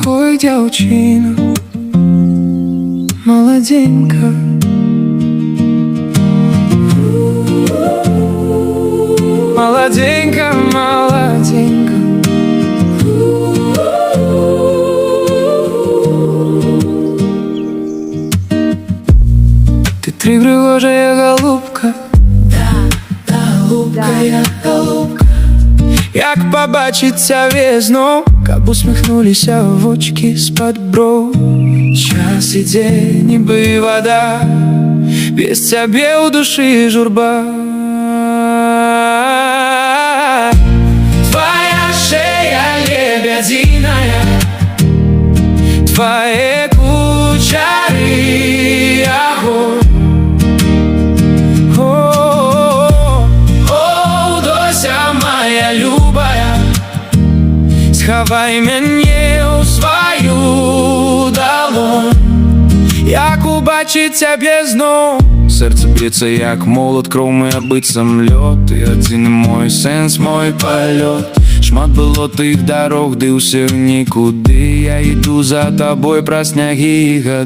Ой, дівчина, молоденька, молоденька, молоденька. Ты тригривожая голубка, голубка, я голубка. Як побачиться весну, каб усміхнулися в очки з-пад бров. Час іде, ніби вода, без тебе у душі журба. Твоя шея лебединая, твои кучери огонь. Сховай мене у свою долонь. Як убачить тебе знов, серце б'ється як молот, кров моя бицем льот. Ти один мой сенс, мой польот. Шмат було тих дорог, де усе в нікуди. Я йду за тобою про сняги і годи.